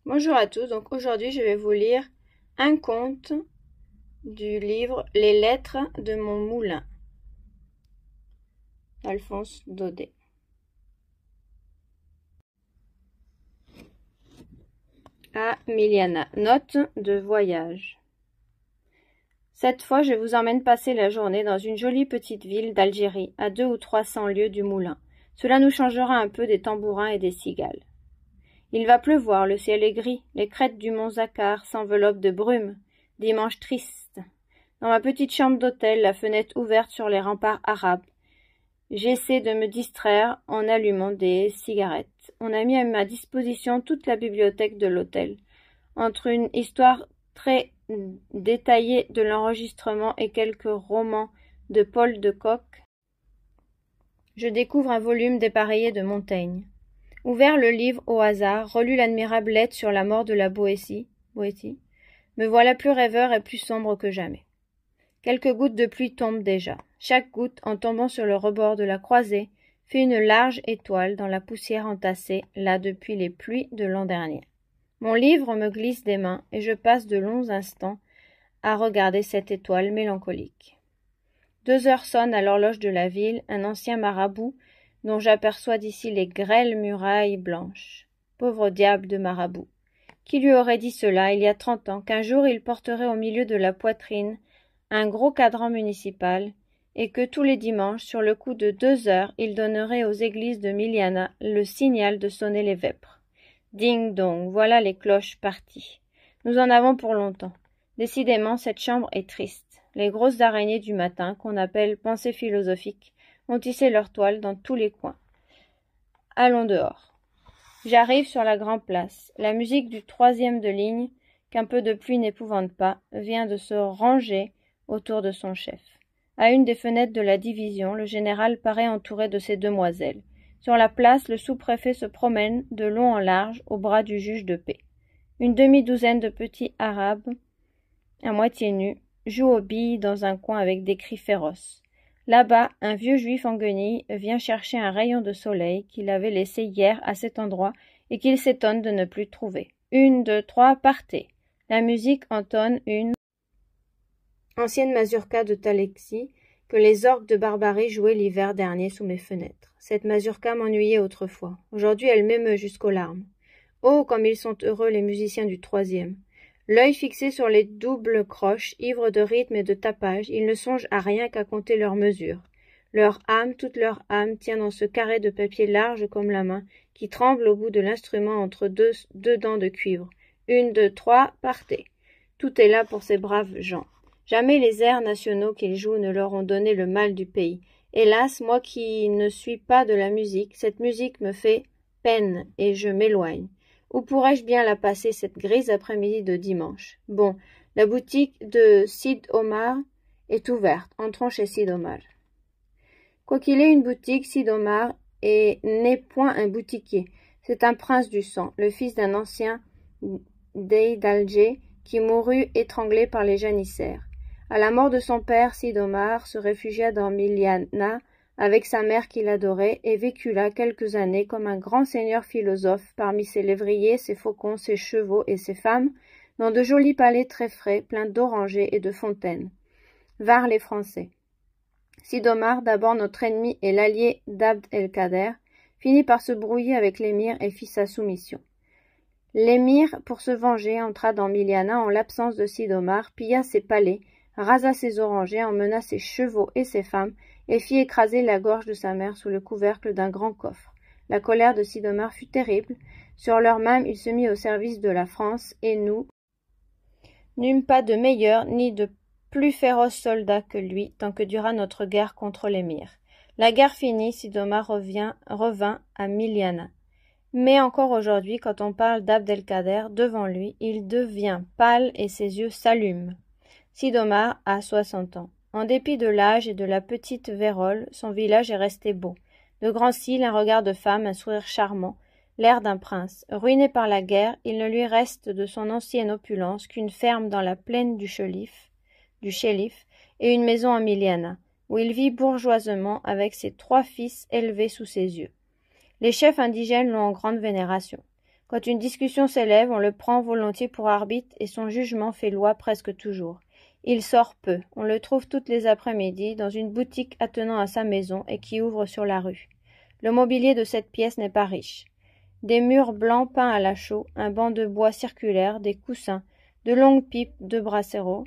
Bonjour à tous, donc aujourd'hui je vais vous lire un conte du livre Les lettres de mon moulin, Alphonse Daudet. À Miliana, note de voyage. Cette fois je vous emmène passer la journée dans une jolie petite ville d'Algérie, à 200 ou 300 lieues du moulin. Cela nous changera un peu des tambourins et des cigales. Il va pleuvoir, le ciel est gris, les crêtes du mont Zacar s'enveloppent de brume. Dimanche triste. Dans ma petite chambre d'hôtel, la fenêtre ouverte sur les remparts arabes. J'essaie de me distraire en allumant des cigarettes. On a mis à ma disposition toute la bibliothèque de l'hôtel. Entre une histoire très détaillée de l'enregistrement et quelques romans de Paul de Kock, je découvre un volume dépareillé de Montaigne. Ouvert le livre au hasard, relu l'admirable lettre sur la mort de la Boétie, me voilà plus rêveur et plus sombre que jamais. Quelques gouttes de pluie tombent déjà. Chaque goutte, en tombant sur le rebord de la croisée, fait une large étoile dans la poussière entassée, là depuis les pluies de l'an dernier. Mon livre me glisse des mains, et je passe de longs instants à regarder cette étoile mélancolique. 2 heures sonnent à l'horloge de la ville, un ancien marabout, dont j'aperçois d'ici les grêles murailles blanches. Pauvre diable de marabout! Qui lui aurait dit cela il y a 30 ans, qu'un jour il porterait au milieu de la poitrine un gros cadran municipal, et que tous les dimanches, sur le coup de 2 heures, il donnerait aux églises de Miliana le signal de sonner les vêpres. Ding-dong, voilà les cloches parties. Nous en avons pour longtemps. Décidément, cette chambre est triste. Les grosses araignées du matin, qu'on appelle pensées philosophiques, ont tissé leur toile dans tous les coins. Allons dehors. J'arrive sur la grande place. La musique du 3e de ligne, qu'un peu de pluie n'épouvante pas, vient de se ranger autour de son chef. À une des fenêtres de la division, le général paraît entouré de ses demoiselles. Sur la place, le sous-préfet se promène de long en large au bras du juge de paix. Une demi-douzaine de petits arabes, à moitié nus, jouent aux billes dans un coin avec des cris féroces. Là-bas, un vieux juif en guenilles vient chercher un rayon de soleil qu'il avait laissé hier à cet endroit et qu'il s'étonne de ne plus trouver. 1, 2, 3, partez. La musique entonne une ancienne mazurka de Talexy que les orgues de Barbarie jouaient l'hiver dernier sous mes fenêtres. Cette mazurka m'ennuyait autrefois. Aujourd'hui, elle m'émeut jusqu'aux larmes. Oh, comme ils sont heureux, les musiciens du 3e. L'œil fixé sur les doubles croches, ivres de rythme et de tapage, ils ne songent à rien qu'à compter leurs mesures. Leur âme, toute leur âme, tient dans ce carré de papier large comme la main, qui tremble au bout de l'instrument entre deux dents de cuivre. 1, 2, 3, partez. Tout est là pour ces braves gens. Jamais les airs nationaux qu'ils jouent ne leur ont donné le mal du pays. Hélas, moi qui ne suis pas de la musique, cette musique me fait peine et je m'éloigne. Où pourrais-je bien la passer cette grise après-midi de dimanche? Bon, la boutique de Sid Omar est ouverte. Entrons chez Sid Omar. Quoiqu'il ait une boutique, Sid Omar n'est point un boutiquier. C'est un prince du sang, le fils d'un ancien dey d'Alger qui mourut étranglé par les janissaires. À la mort de son père, Sid Omar se réfugia dans Miliana avec sa mère qu'il adorait, et vécut là quelques années comme un grand seigneur philosophe parmi ses lévriers, ses faucons, ses chevaux et ses femmes, dans de jolis palais très frais, pleins d'orangers et de fontaines. Vinrent les Français. Sid Omar, d'abord notre ennemi et l'allié d'Abd el-Kader, finit par se brouiller avec l'émir et fit sa soumission. L'émir, pour se venger, entra dans Miliana en l'absence de Sid Omar, pilla ses palais, rasa ses orangers, emmena ses chevaux et ses femmes, et fit écraser la gorge de sa mère sous le couvercle d'un grand coffre. La colère de Sid Omar fut terrible. Sur l'heure même, il se mit au service de la France, et nous n'eûmes pas de meilleurs ni de plus féroces soldats que lui, tant que dura notre guerre contre l'émir. La guerre finie, Sid Omar revint à Miliana. Mais encore aujourd'hui, quand on parle d'Abd el-Kader, devant lui, il devient pâle et ses yeux s'allument. Sid Omar a 60 ans. En dépit de l'âge et de la petite vérole, son village est resté beau. De grands cils, un regard de femme, un sourire charmant, l'air d'un prince. Ruiné par la guerre, il ne lui reste de son ancienne opulence qu'une ferme dans la plaine du Chéliff, et une maison à Miliana, où il vit bourgeoisement avec ses 3 fils élevés sous ses yeux. Les chefs indigènes l'ont en grande vénération. Quand une discussion s'élève, on le prend volontiers pour arbitre et son jugement fait loi presque toujours. Il sort peu, on le trouve toutes les après-midi dans une boutique attenant à sa maison et qui ouvre sur la rue. Le mobilier de cette pièce n'est pas riche. Des murs blancs peints à la chaux, un banc de bois circulaire, des coussins, de longues pipes, deux brasseros.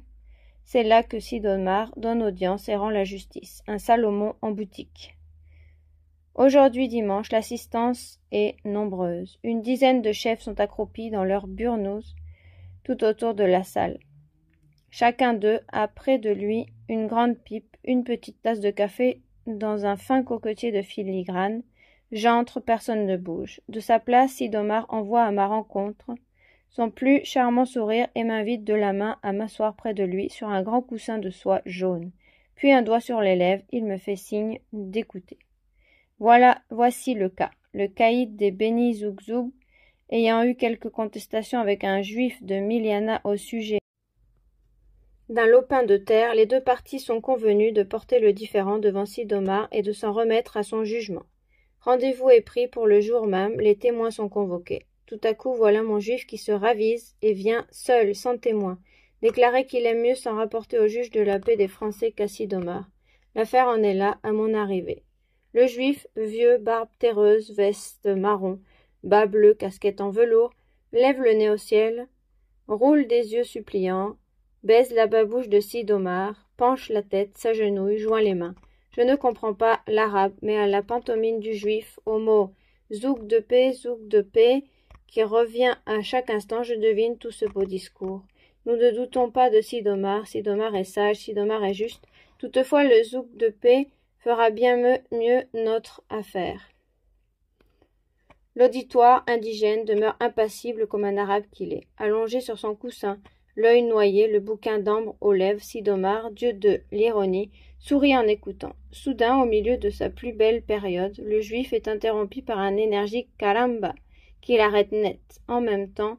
C'est là que Sid'Omar donne audience et rend la justice, un Salomon en boutique. Aujourd'hui dimanche, l'assistance est nombreuse. Une dizaine de chefs sont accroupis dans leurs burnous tout autour de la salle. Chacun d'eux a près de lui une grande pipe, une petite tasse de café dans un fin cocotier de filigrane. J'entre, personne ne bouge. De sa place, Sid'Omar envoie à ma rencontre son plus charmant sourire et m'invite de la main à m'asseoir près de lui sur un grand coussin de soie jaune. Puis un doigt sur les lèvres, il me fait signe d'écouter. Voici le cas. Le caïd des Beni Zougzoug, ayant eu quelques contestations avec un juif de Miliana au sujet d'un lopin de terre, les deux parties sont convenues de porter le différend devant Sid'Omar et de s'en remettre à son jugement. Rendez-vous est pris pour le jour même, les témoins sont convoqués. Tout à coup, voilà mon juif qui se ravise et vient, seul, sans témoin, déclarer qu'il aime mieux s'en rapporter au juge de la paix des Français qu'à Sid'Omar. L'affaire en est là, à mon arrivée. Le juif, vieux, barbe terreuse, veste marron, bas bleu, casquette en velours, lève le nez au ciel, roule des yeux suppliants, baise la babouche de Sid'Omar, penche la tête, s'agenouille, joint les mains. Je ne comprends pas l'arabe, mais à la pantomime du juif, au mot zouk de paix, qui revient à chaque instant, je devine tout ce beau discours. Nous ne doutons pas de Sid'Omar, Sid'Omar est sage, Sid'Omar est juste. Toutefois, le zouk de paix fera bien mieux notre affaire. L'auditoire indigène demeure impassible comme un arabe qu'il est. Allongé sur son coussin, l'œil noyé, le bouquin d'ambre aux lèvres, Sid'Omar, dieu de l'ironie, sourit en écoutant. Soudain, au milieu de sa plus belle période, le juif est interrompu par un énergique caramba qui l'arrête net. En même temps,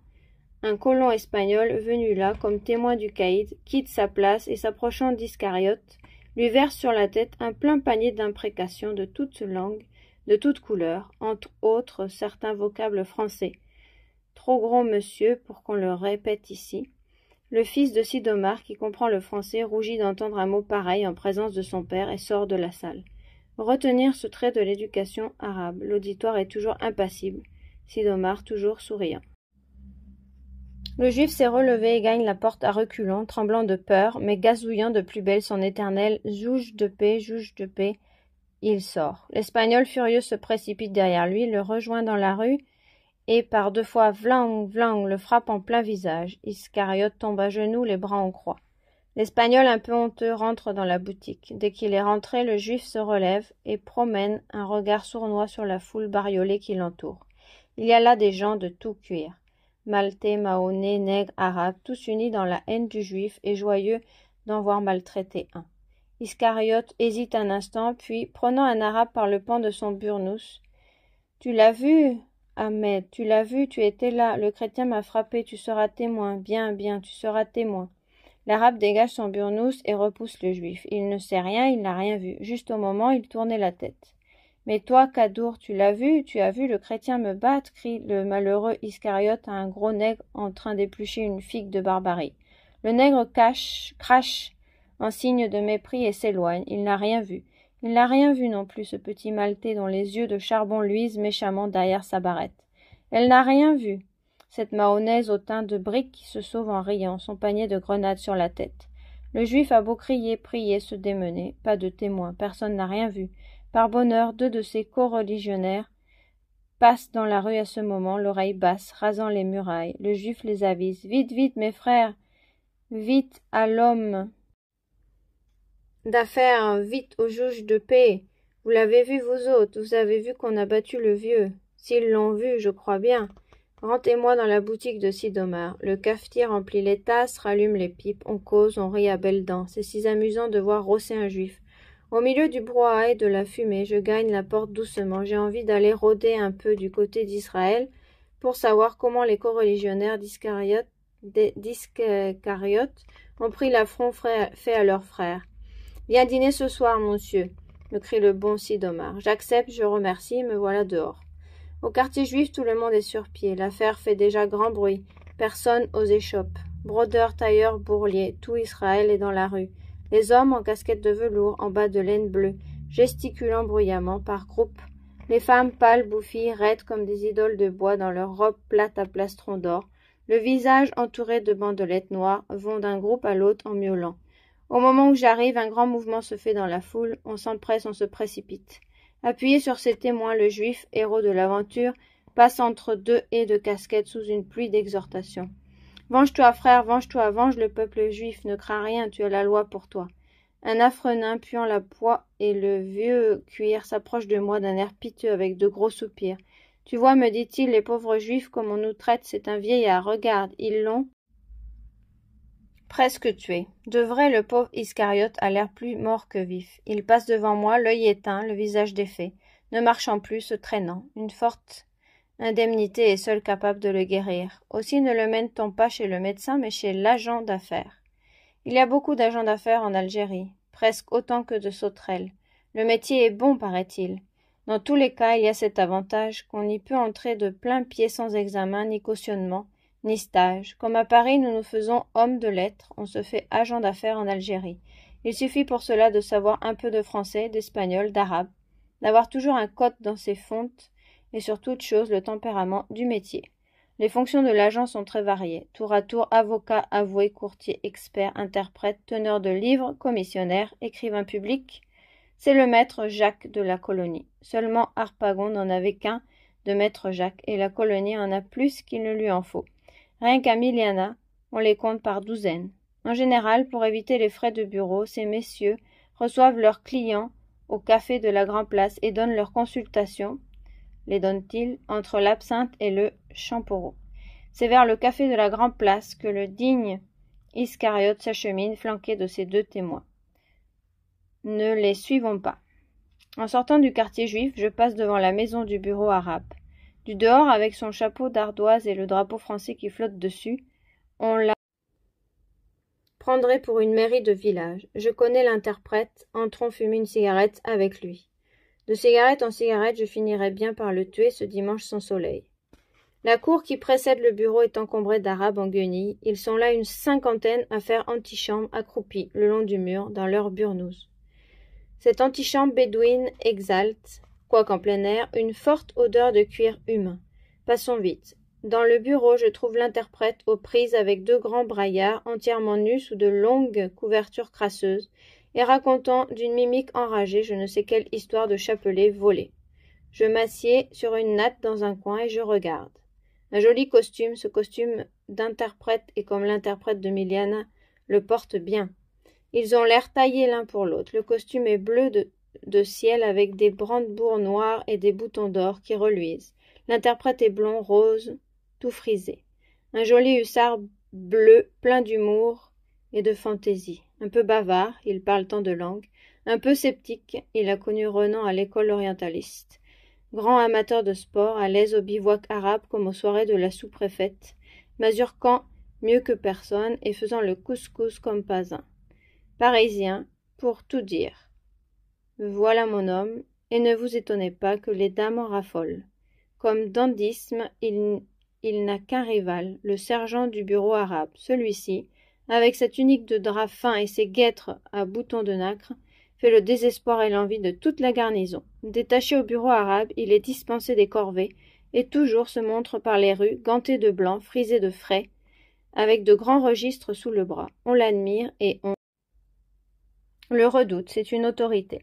un colon espagnol venu là comme témoin du caïd quitte sa place et s'approchant d'Iscariote, lui verse sur la tête un plein panier d'imprécations de toutes langues, de toutes couleurs, entre autres certains vocables français. Trop gros monsieur pour qu'on le répète ici. Le fils de Sid'Omar, qui comprend le français, rougit d'entendre un mot pareil en présence de son père et sort de la salle. Retenir ce trait de l'éducation arabe. L'auditoire est toujours impassible. Sid'Omar toujours souriant. Le juif s'est relevé et gagne la porte à reculons, tremblant de peur, mais gazouillant de plus belle son éternel « Juge de paix, juge de paix ». Il sort. L'Espagnol furieux se précipite derrière lui, le rejoint dans la rue et par deux fois vlang, vlang, le frappe en plein visage. Iscariote tombe à genoux, les bras en croix. L'Espagnol, un peu honteux, rentre dans la boutique. Dès qu'il est rentré, le Juif se relève et promène un regard sournois sur la foule bariolée qui l'entoure. Il y a là des gens de tout cuir. Maltais, Mahonnais, nègres, arabes, tous unis dans la haine du Juif et joyeux d'en voir maltraiter un. Iscariote hésite un instant, puis, prenant un arabe par le pan de son burnous, « Tu l'as vu, Ahmed, tu l'as vu, tu étais là, le chrétien m'a frappé, tu seras témoin, bien, bien, tu seras témoin. » L'arabe dégage son burnous et repousse le Juif. Il ne sait rien, il n'a rien vu. Juste au moment, il tournait la tête. « Mais toi, Kadour, tu as vu le chrétien me battre » crie le malheureux Iscariote à un gros nègre en train d'éplucher une figue de barbarie. Le nègre crache en signe de mépris et s'éloigne. Il n'a rien vu. Il n'a rien vu non plus, ce petit Maltais dont les yeux de charbon luisent méchamment derrière sa barrette. Elle n'a rien vu, cette Mahonnaise au teint de brique qui se sauve en riant, son panier de grenades sur la tête. Le Juif a beau crier, prier, se démener, pas de témoin, personne n'a rien vu. Par bonheur, deux de ses coreligionnaires passent dans la rue à ce moment, l'oreille basse, rasant les murailles. Le Juif les avise. « Vite, vite, mes frères, vite à l'homme d'affaires, vite au juge de paix. Vous l'avez vu, vous autres, vous avez vu qu'on a battu le vieux. S'ils l'ont vu, je crois bien. Rentrez-moi dans la boutique de Sid'Omar. Le cafetier remplit les tasses, rallume les pipes, on cause, on rit à belles dents. C'est si amusant de voir rosser un juif. Au milieu du brouhaha et de la fumée, je gagne la porte doucement. J'ai envie d'aller rôder un peu du côté d'Israël pour savoir comment les coreligionnaires d'Iscariote ont pris l'affront fait à leurs frères. « Viens dîner ce soir, monsieur !» me crie le bon Sid'Omar. J'accepte, je remercie, me voilà dehors. Au quartier juif, tout le monde est sur pied. L'affaire fait déjà grand bruit. Personne ose échoppe. Brodeurs, tailleurs, bourliers, tout Israël est dans la rue. Les hommes en casquette de velours, en bas de laine bleue, gesticulant bruyamment par groupes. Les femmes pâles, bouffies, raides comme des idoles de bois dans leurs robes plates à plastron d'or, le visage entouré de bandelettes noires, vont d'un groupe à l'autre en miaulant. Au moment où j'arrive, un grand mouvement se fait dans la foule, on s'empresse, on se précipite. Appuyé sur ses témoins, le juif, héros de l'aventure, passe entre deux haies de casquettes sous une pluie d'exhortations. « Venge-toi, frère, venge-toi, venge le peuple juif, ne crains rien, tu as la loi pour toi. » Un affreux nain puant la poix et le vieux cuir s'approche de moi d'un air piteux avec de gros soupirs. « Tu vois, me dit-il, les pauvres juifs, comme on nous traite, c'est un vieillard, regarde, ils l'ont presque tué. » De vrai, le pauvre Iscariote a l'air plus mort que vif. Il passe devant moi, l'œil éteint, le visage défait, ne marchant plus, se traînant. Une forte indemnité est seule capable de le guérir. Aussi ne le mène-t-on pas chez le médecin, mais chez l'agent d'affaires. Il y a beaucoup d'agents d'affaires en Algérie, presque autant que de sauterelles. Le métier est bon, paraît-il. Dans tous les cas, il y a cet avantage qu'on y peut entrer de plein pied sans examen, ni cautionnement, ni stage. Comme à Paris, nous nous faisons hommes de lettres, on se fait agent d'affaires en Algérie. Il suffit pour cela de savoir un peu de français, d'espagnol, d'arabe, d'avoir toujours un code dans ses fontes, et sur toute chose le tempérament du métier. Les fonctions de l'agent sont très variées, tour à tour avocat, avoué, courtier, expert, interprète, teneur de livres, commissionnaire, écrivain public. C'est le maître Jacques de la colonie. Seulement Harpagon n'en avait qu'un de maître Jacques, et la colonie en a plus qu'il ne lui en faut. Rien qu'à Miliana, on les compte par douzaines. En général, pour éviter les frais de bureau, ces messieurs reçoivent leurs clients au café de la Grand Place et donnent leurs consultations, les donne-t-il, entre l'absinthe et le champoreau. C'est vers le café de la Grand Place que le digne Iscariote s'achemine, flanqué de ses deux témoins. Ne les suivons pas. En sortant du quartier juif, je passe devant la maison du bureau arabe. Du dehors, avec son chapeau d'ardoise et le drapeau français qui flotte dessus, on la prendrait pour une mairie de village. Je connais l'interprète, entrons fumer une cigarette avec lui. De cigarette en cigarette, je finirai bien par le tuer ce dimanche sans soleil. La cour qui précède le bureau est encombrée d'Arabes en guenilles. Ils sont là une cinquantaine à faire antichambre accroupis le long du mur dans leur burnous. Cette antichambre bédouine exalte, quoiqu'en plein air, une forte odeur de cuir humain. Passons vite. Dans le bureau, je trouve l'interprète aux prises avec deux grands braillards entièrement nus sous de longues couvertures crasseuses, et racontant d'une mimique enragée je ne sais quelle histoire de chapelet volé. Je m'assieds sur une natte dans un coin et je regarde. Un joli costume, ce costume d'interprète et comme l'interprète de Miliana le porte bien. Ils ont l'air taillés l'un pour l'autre. Le costume est bleu de ciel avec des brandebourgs noirs et des boutons d'or qui reluisent. L'interprète est blond, rose, tout frisé. Un joli hussard bleu, plein d'humour et de fantaisie. Un peu bavard, il parle tant de langues. Un peu sceptique, il a connu Renan à l'école orientaliste. Grand amateur de sport, à l'aise au bivouac arabe comme aux soirées de la sous-préfète, mazurquant mieux que personne et faisant le couscous comme pas un. Parisien, pour tout dire. Voilà mon homme, et ne vous étonnez pas que les dames en raffolent. Comme dandysme, il n'a qu'un rival, le sergent du bureau arabe. Celui-ci, avec sa tunique de drap fin et ses guêtres à boutons de nacre, fait le désespoir et l'envie de toute la garnison. Détaché au bureau arabe, il est dispensé des corvées, et toujours se montre par les rues, ganté de blanc, frisé de frais, avec de grands registres sous le bras. On l'admire et on le redoute, c'est une autorité.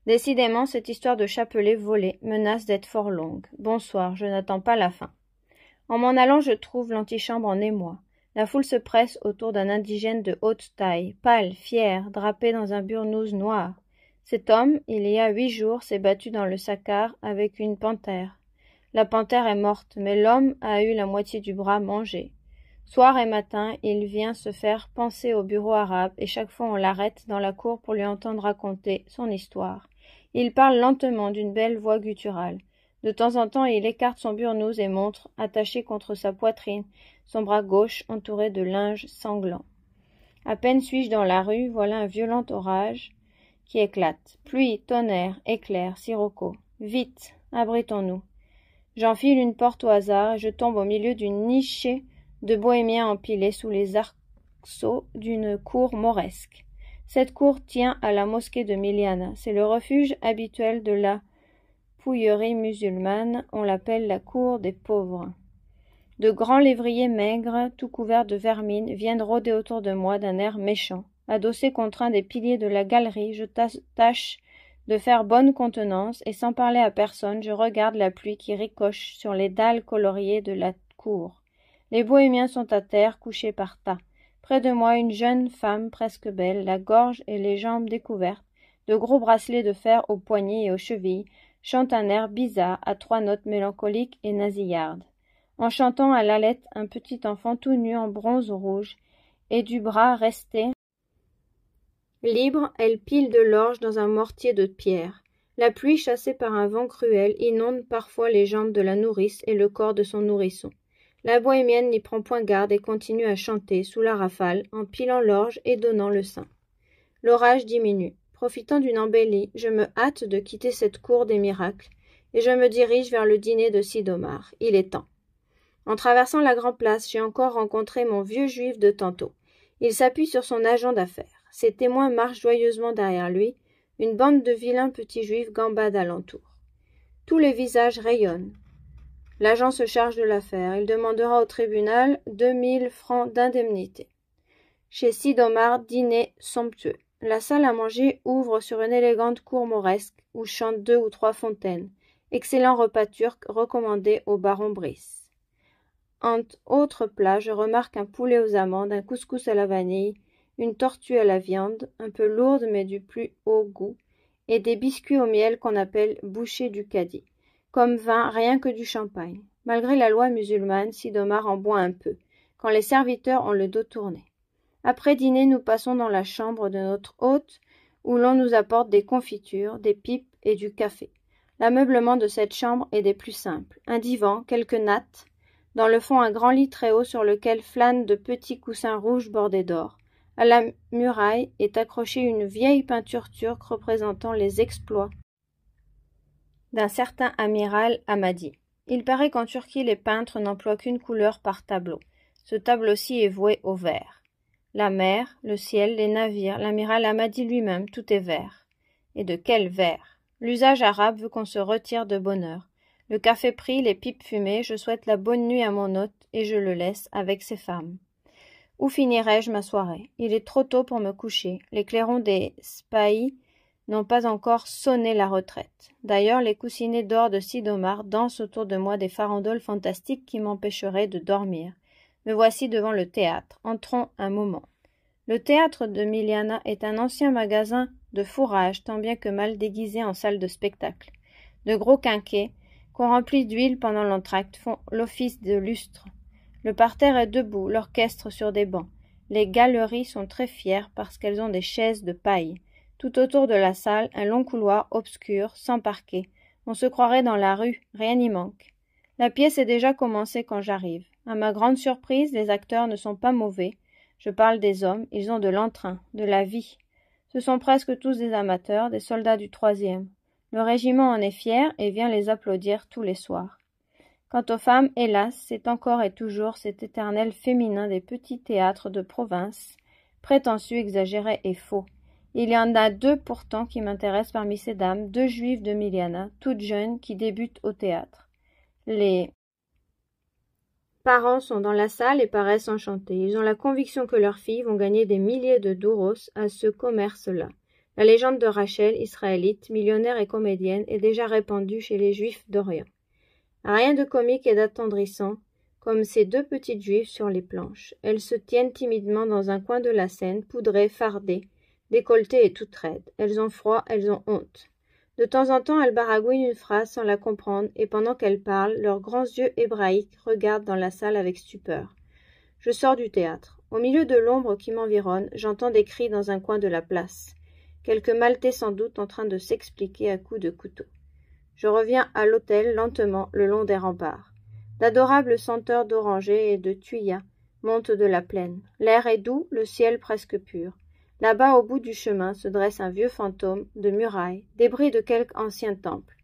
Décidément, cette histoire de chapelet volé menace d'être fort longue. Bonsoir, je n'attends pas la fin. En m'en allant, je trouve l'antichambre en émoi. La foule se presse autour d'un indigène de haute taille, pâle, fier, drapé dans un burnous noir. Cet homme, il y a 8 jours, s'est battu dans le Sacar avec une panthère. La panthère est morte, mais l'homme a eu la moitié du bras mangé. Soir et matin, il vient se faire panser au bureau arabe, et chaque fois on l'arrête dans la cour pour lui entendre raconter son histoire. Il parle lentement d'une belle voix gutturale. De temps en temps, il écarte son burnous et montre, attaché contre sa poitrine, son bras gauche entouré de linge sanglant. À peine suis-je dans la rue, voilà un violent orage qui éclate. Pluie, tonnerre, éclairs, sirocco. Vite, abritons-nous. J'enfile une porte au hasard et je tombe au milieu d'une nichée de bohémiens empilés sous les arceaux d'une cour mauresque. Cette cour tient à la mosquée de Miliana. C'est le refuge habituel de la pouillerie musulmane. On l'appelle la cour des pauvres. De grands lévriers maigres, tout couverts de vermine, viennent rôder autour de moi d'un air méchant. Adossé contre un des piliers de la galerie, je tâche de faire bonne contenance, et sans parler à personne, je regarde la pluie qui ricoche sur les dalles coloriées de la cour. Les bohémiens sont à terre, couchés par tas. Près de moi, une jeune femme presque belle, la gorge et les jambes découvertes, de gros bracelets de fer aux poignets et aux chevilles, chante un air bizarre à 3 notes mélancoliques et nasillardes. En chantant, elle allaite un petit enfant tout nu en bronze rouge, et du bras resté libre, elle pile de l'orge dans un mortier de pierre. La pluie, chassée par un vent cruel, inonde parfois les jambes de la nourrice et le corps de son nourrisson. La bohémienne n'y prend point garde et continue à chanter sous la rafale, en pilant l'orge et donnant le sein. L'orage diminue. Profitant d'une embellie, je me hâte de quitter cette cour des miracles, et je me dirige vers le dîner de Sidomar. Il est temps. En traversant la grande place, j'ai encore rencontré mon vieux juif de tantôt. Il s'appuie sur son agent d'affaires. Ses témoins marchent joyeusement derrière lui. Une bande de vilains petits juifs gambade alentour. Tous les visages rayonnent. L'agent se charge de l'affaire. Il demandera au tribunal 2000 francs d'indemnité. Chez Sidomar, dîner somptueux. La salle à manger ouvre sur une élégante cour mauresque où chantent 2 ou 3 fontaines. Excellent repas turc recommandé au baron Brice. Entre autres plats, je remarque un poulet aux amandes, un couscous à la vanille, une tortue à la viande, un peu lourde mais du plus haut goût, et des biscuits au miel qu'on appelle bouchées du cadi. Comme vin, rien que du champagne. Malgré la loi musulmane, Sidomar en boit un peu, quand les serviteurs ont le dos tourné. Après dîner, nous passons dans la chambre de notre hôte, où l'on nous apporte des confitures, des pipes et du café. L'ameublement de cette chambre est des plus simples. Un divan, quelques nattes, dans le fond un grand lit très haut sur lequel flânent de petits coussins rouges bordés d'or. À la muraille est accrochée une vieille peinture turque représentant les exploits d'un certain amiral Hamadi. Il paraît qu'en Turquie les peintres n'emploient qu'une couleur par tableau. Ce tableau-ci est voué au vert. La mer, le ciel, les navires, l'amiral Hamadi lui-même, tout est vert. Et de quel vert? L'usage arabe veut qu'on se retire de bonne heure. Le café pris, les pipes fumées, je souhaite la bonne nuit à mon hôte et je le laisse avec ses femmes. Où finirai-je ma soirée? Il est trop tôt pour me coucher. Les clairons des spahis n'ont pas encore sonné la retraite. D'ailleurs, les coussinets d'or de Sidomar dansent autour de moi des farandoles fantastiques qui m'empêcheraient de dormir. Me voici devant le théâtre. Entrons un moment. Le théâtre de Miliana est un ancien magasin de fourrage, tant bien que mal déguisé en salle de spectacle. De gros quinquets, qu'on remplit d'huile pendant l'entracte, font l'office de lustre. Le parterre est debout, l'orchestre sur des bancs. Les galeries sont très fières parce qu'elles ont des chaises de paille. Tout autour de la salle, un long couloir obscur, sans parquet. On se croirait dans la rue, rien n'y manque. La pièce est déjà commencée quand j'arrive. À ma grande surprise, les acteurs ne sont pas mauvais. Je parle des hommes, ils ont de l'entrain, de la vie. Ce sont presque tous des amateurs, des soldats du 3e. Le régiment en est fier et vient les applaudir tous les soirs. Quant aux femmes, hélas, c'est encore et toujours cet éternel féminin des petits théâtres de province, prétentieux, exagéré et faux. Il y en a 2 pourtant qui m'intéressent parmi ces dames, 2 juives de Miliana, toutes jeunes, qui débutent au théâtre. Les parents sont dans la salle et paraissent enchantés. Ils ont la conviction que leurs filles vont gagner des milliers de douros à ce commerce-là. La légende de Rachel, israélite, millionnaire et comédienne, est déjà répandue chez les juifs d'Orient. Rien de comique et d'attendrissant, comme ces 2 petites juives sur les planches. Elles se tiennent timidement dans un coin de la scène, poudrées, fardées, décolletées et toutes raides. Elles ont froid, elles ont honte. De temps en temps, elles baragouinent une phrase sans la comprendre, et pendant qu'elles parlent, leurs grands yeux hébraïques regardent dans la salle avec stupeur. Je sors du théâtre. Au milieu de l'ombre qui m'environne, j'entends des cris dans un coin de la place. Quelques Maltais sans doute en train de s'expliquer à coups de couteau. Je reviens à l'hôtel lentement le long des remparts. D'adorables senteurs d'oranger et de thuya montent de la plaine. L'air est doux, le ciel presque pur. Là-bas, au bout du chemin, se dresse un vieux fantôme de muraille, débris de quelque ancien temple.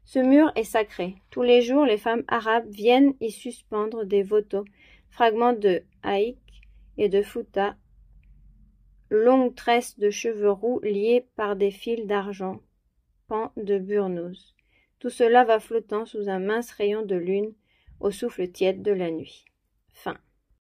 Ce mur est sacré. Tous les jours, les femmes arabes viennent y suspendre des votos, fragments de haïk et de fouta, longues tresses de cheveux roux liées par des fils d'argent, pans de burnous. Tout cela va flottant sous un mince rayon de lune, au souffle tiède de la nuit. Fin.